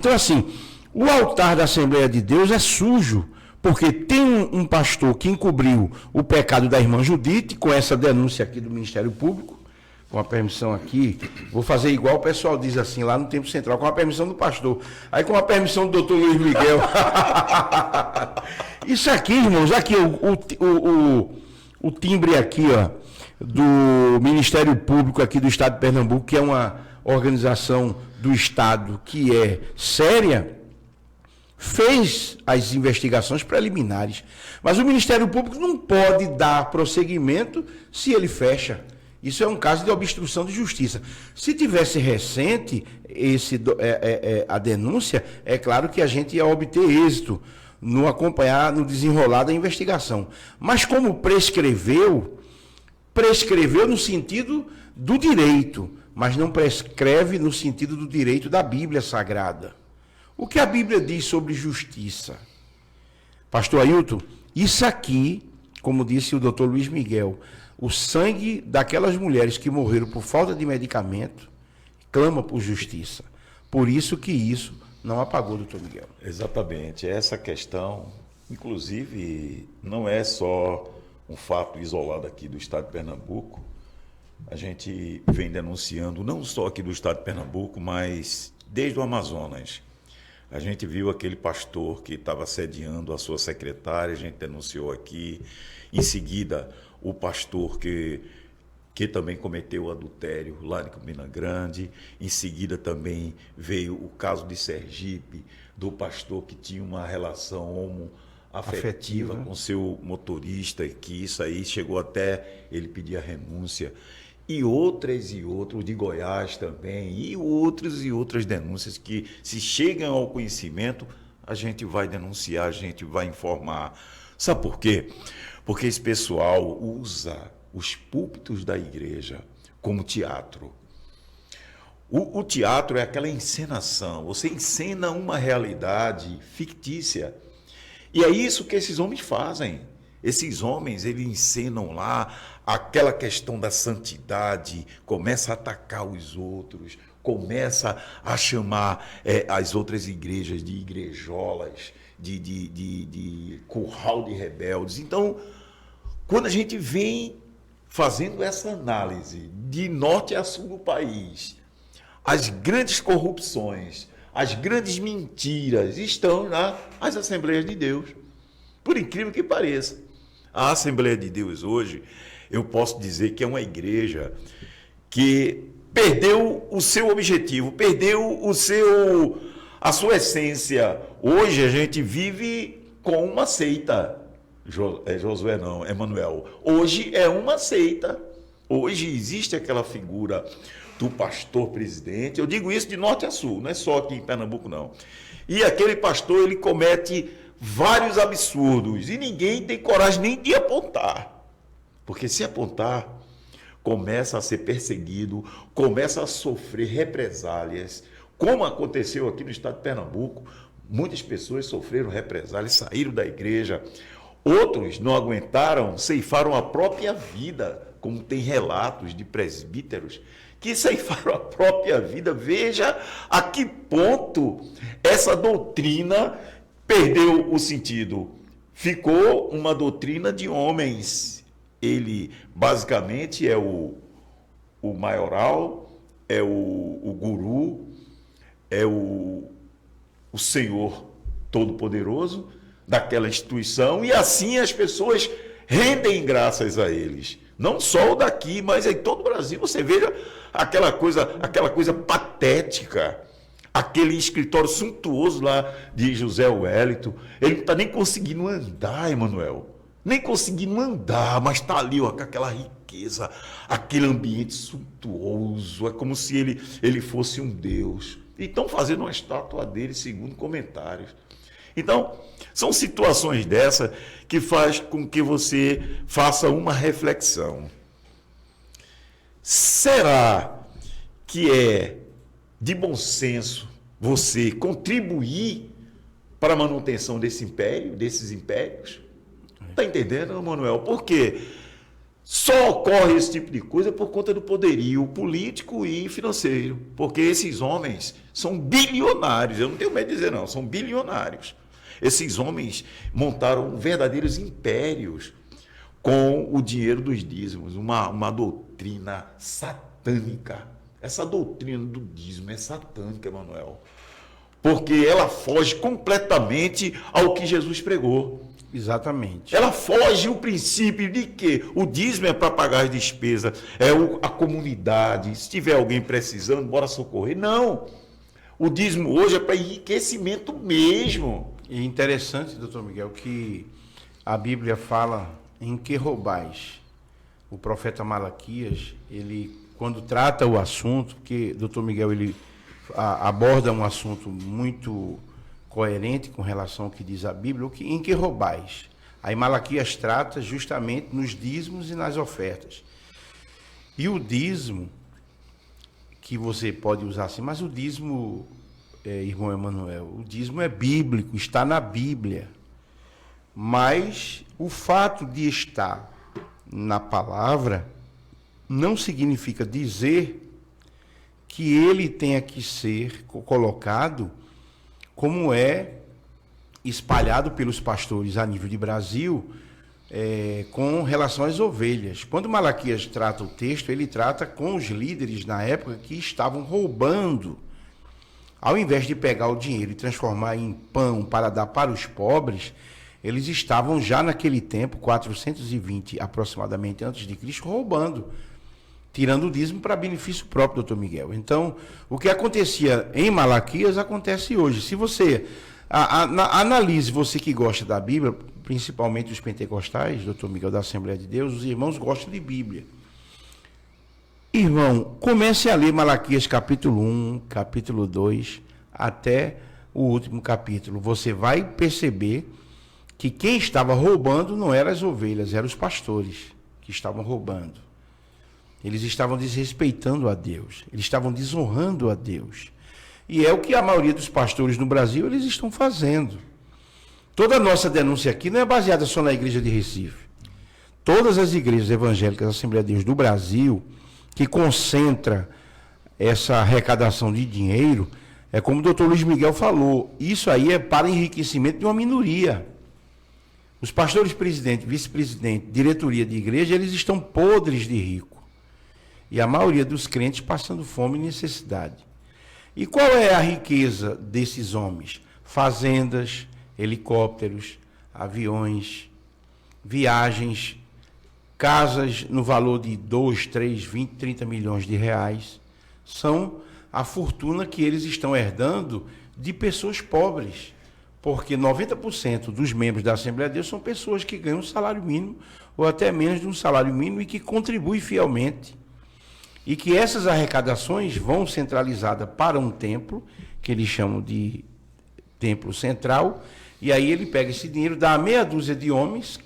Então, assim, o altar da Assembleia de Deus é sujo, porque tem um pastor que encobriu o pecado da irmã Judite, com essa denúncia aqui do Ministério Público, com a permissão aqui, vou fazer igual o pessoal diz assim, lá no Templo Central, com a permissão do pastor. Aí com a permissão do doutor Luiz Miguel. Isso aqui, irmãos, aqui o timbre aqui, ó, do Ministério Público aqui do Estado de Pernambuco, que é uma organização do Estado que é séria, fez as investigações preliminares. Mas o Ministério Público não pode dar prosseguimento se ele fecha. Isso é um caso de obstrução de justiça. Se tivesse recente a denúncia, é claro que a gente ia obter êxito no acompanhar, no desenrolar da investigação. Mas como prescreveu no sentido do direito, mas não prescreve no sentido do direito da Bíblia Sagrada. O que a Bíblia diz sobre justiça? Pastor Ailton, isso aqui, como disse o doutor Luiz Miguel, o sangue daquelas mulheres que morreram por falta de medicamento clama por justiça. Por isso que isso não apagou, doutor Miguel. Exatamente. Essa questão, inclusive, não é só um fato isolado aqui do estado de Pernambuco. A gente vem denunciando, não só aqui do estado de Pernambuco, mas desde o Amazonas. A gente viu aquele pastor que estava assediando a sua secretária, a gente denunciou aqui. Em seguida, o pastor que também cometeu adultério lá em Campina Grande. Em seguida também veio o caso de Sergipe, do pastor que tinha uma relação homoafetiva com seu motorista, que isso aí chegou até ele pedir a renúncia. E outros, de Goiás também, e outras denúncias que, se chegam ao conhecimento, a gente vai denunciar, a gente vai informar. Sabe por quê? Porque esse pessoal usa os púlpitos da igreja como teatro. O teatro é aquela encenação, você encena uma realidade fictícia. E é isso que esses homens fazem. Esses homens, eles encenam lá aquela questão da santidade, começa a atacar os outros, começa a chamar as outras igrejas de igrejolas, de curral de rebeldes. Então, quando a gente vem fazendo essa análise de norte a sul do país, as grandes corrupções, as grandes mentiras estão nas Assembleias de Deus. Por incrível que pareça. A Assembleia de Deus hoje, eu posso dizer que é uma igreja que perdeu o seu objetivo, perdeu a sua essência. Hoje a gente vive com uma seita. Josué não, Emanuel. Hoje é uma seita. Hoje existe aquela figura do pastor presidente. Eu digo isso de norte a sul, não é só aqui em Pernambuco, não. E aquele pastor, ele comete vários absurdos e ninguém tem coragem nem de apontar. Porque se apontar, começa a ser perseguido, começa a sofrer represálias. Como aconteceu aqui no estado de Pernambuco, muitas pessoas sofreram represálias, saíram da igreja. Outros não aguentaram, ceifaram a própria vida, como tem relatos de presbíteros que ceifaram a própria vida. Veja a que ponto essa doutrina perdeu o sentido. Ficou uma doutrina de homens. Ele basicamente é o maioral, é o guru, é o Senhor Todo-Poderoso daquela instituição, e assim as pessoas rendem graças a eles. Não só o daqui, mas em todo o Brasil. Você veja aquela coisa patética, aquele escritório suntuoso lá de José Wellington. Ele não está nem conseguindo andar, Emanuel. Nem conseguindo andar, mas está ali, ó, com aquela riqueza, aquele ambiente suntuoso. É como se ele fosse um deus. E estão fazendo uma estátua dele, segundo comentários. Então, são situações dessa que faz com que você faça uma reflexão. Será que é de bom senso você contribuir para a manutenção desse império, desses impérios? Está entendendo, Manuel? Por quê? Só ocorre esse tipo de coisa por conta do poderio político e financeiro, porque esses homens são bilionários, eu não tenho medo de dizer não, são bilionários. Esses homens montaram verdadeiros impérios com o dinheiro dos dízimos, uma doutrina satânica. Essa doutrina do dízimo é satânica, Emanuel, porque ela foge completamente ao que Jesus pregou. Exatamente. Ela foge o princípio de que o dízimo é para pagar as despesas, a comunidade, se tiver alguém precisando, bora socorrer. Não, o dízimo hoje é para enriquecimento mesmo. E interessante, doutor Miguel, que a Bíblia fala em que roubais. O profeta Malaquias, ele, quando trata o assunto, porque doutor Miguel, ele aborda um assunto muito coerente com relação ao que diz a Bíblia, em que roubais. Aí Malaquias trata justamente nos dízimos e nas ofertas. E o dízimo, que você pode usar assim, mas o dízimo, irmão Emanuel, o dízimo é bíblico, está na Bíblia. Mas o fato de estar na palavra não significa dizer que ele tenha que ser colocado como é espalhado pelos pastores a nível de Brasil, com relação às ovelhas. Quando Malaquias trata o texto, ele trata com os líderes na época que estavam roubando. Ao invés de pegar o dinheiro e transformar em pão para dar para os pobres, eles estavam já naquele tempo, 420 aproximadamente antes de Cristo, roubando, tirando o dízimo para benefício próprio, doutor Miguel. Então, o que acontecia em Malaquias acontece hoje. Se você analise, você que gosta da Bíblia, principalmente os pentecostais, doutor Miguel, da Assembleia de Deus, os irmãos gostam de Bíblia. Irmão, comece a ler Malaquias capítulo 1, capítulo 2, até o último capítulo. Você vai perceber que quem estava roubando não eram as ovelhas, eram os pastores que estavam roubando. Eles estavam desrespeitando a Deus, eles estavam desonrando a Deus. E é o que a maioria dos pastores no Brasil, eles estão fazendo. Toda a nossa denúncia aqui não é baseada só na igreja de Recife. Todas as igrejas evangélicas da Assembleia de Deus do Brasil, que concentra essa arrecadação de dinheiro, é como o doutor Luiz Miguel falou, isso aí é para enriquecimento de uma minoria. Os pastores presidente, vice-presidente, diretoria de igreja, eles estão podres de rico. E a maioria dos crentes passando fome e necessidade. E qual é a riqueza desses homens? Fazendas, helicópteros, aviões, viagens, casas no valor de 2, 3, 20, 30 milhões de reais. São a fortuna que eles estão herdando de pessoas pobres. Porque 90% dos membros da Assembleia de Deus são pessoas que ganham um salário mínimo ou até menos de um salário mínimo e que contribuem fielmente. E que essas arrecadações vão centralizadas para um templo, que eles chamam de templo central, e aí ele pega esse dinheiro, dá a meia dúzia de homens,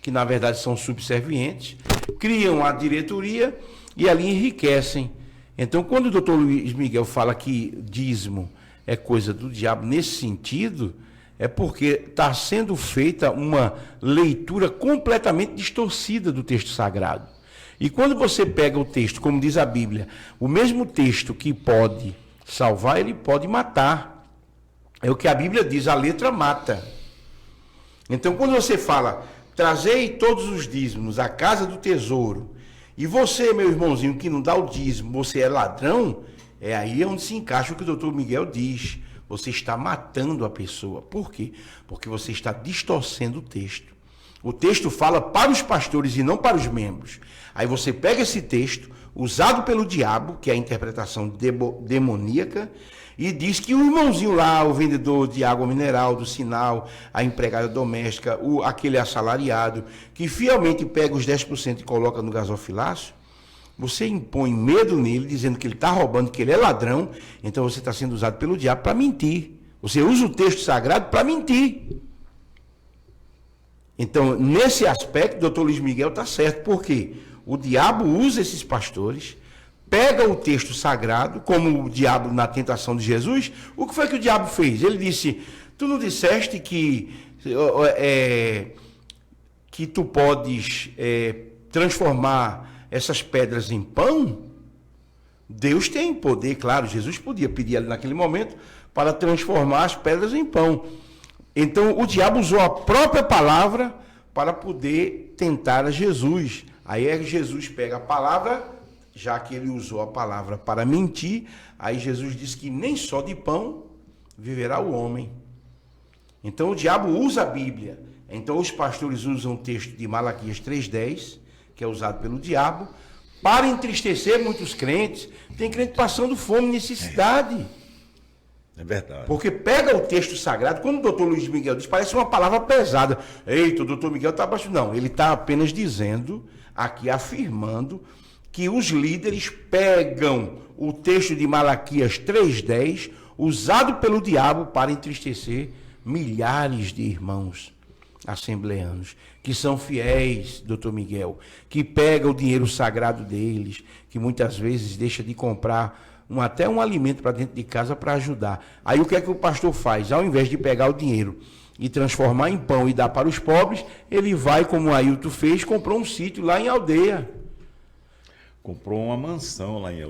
que na verdade são subservientes, criam a diretoria e ali enriquecem. Então, quando o doutor Luiz Miguel fala que dízimo é coisa do diabo nesse sentido, é porque está sendo feita uma leitura completamente distorcida do texto sagrado. E quando você pega o texto, como diz a Bíblia, o mesmo texto que pode salvar, ele pode matar. É o que a Bíblia diz, a letra mata. Então, quando você fala, trazei todos os dízimos à casa do tesouro, e você, meu irmãozinho, que não dá o dízimo, você é ladrão, é aí onde se encaixa o que o doutor Miguel diz. Você está matando a pessoa. Por quê? Porque você está distorcendo o texto. O texto fala para os pastores e não para os membros. Aí você pega esse texto, usado pelo diabo, que é a interpretação demoníaca, e diz que o irmãozinho lá, o vendedor de água mineral, do sinal, a empregada doméstica, aquele assalariado, que fielmente pega os 10% e coloca no gasofilácio, você impõe medo nele, dizendo que ele está roubando, que ele é ladrão, então você está sendo usado pelo diabo para mentir. Você usa o texto sagrado para mentir. Então, nesse aspecto, o doutor Luiz Miguel está certo. Por quê? O diabo usa esses pastores, pega o texto sagrado, como o diabo na tentação de Jesus. O que foi que o diabo fez? Ele disse, tu não disseste que tu podes transformar essas pedras em pão, Deus tem poder, claro, Jesus podia pedir ali naquele momento para transformar as pedras em pão. Então o diabo usou a própria palavra para poder tentar a Jesus. Aí Jesus pega a palavra, já que ele usou a palavra para mentir, aí Jesus diz que nem só de pão viverá o homem. Então o diabo usa a Bíblia. Então os pastores usam o texto de Malaquias 3,10, que é usado pelo diabo, para entristecer muitos crentes. Tem crente passando fome e necessidade. É verdade. Porque pega o texto sagrado, quando o doutor Luiz Miguel diz, parece uma palavra pesada. Eita, o doutor Miguel está abaixo. Não, ele está apenas dizendo, aqui afirmando, que os líderes pegam o texto de Malaquias 3,10, usado pelo diabo para entristecer milhares de irmãos assembleanos, que são fiéis, doutor Miguel, que pega o dinheiro sagrado deles, que muitas vezes deixa de comprar até um alimento para dentro de casa para ajudar. Aí o que é que o pastor faz? Ao invés de pegar o dinheiro e transformar em pão e dar para os pobres, ele vai, como o Ailton fez, comprou um sítio lá em Aldeia. Comprou uma mansão lá em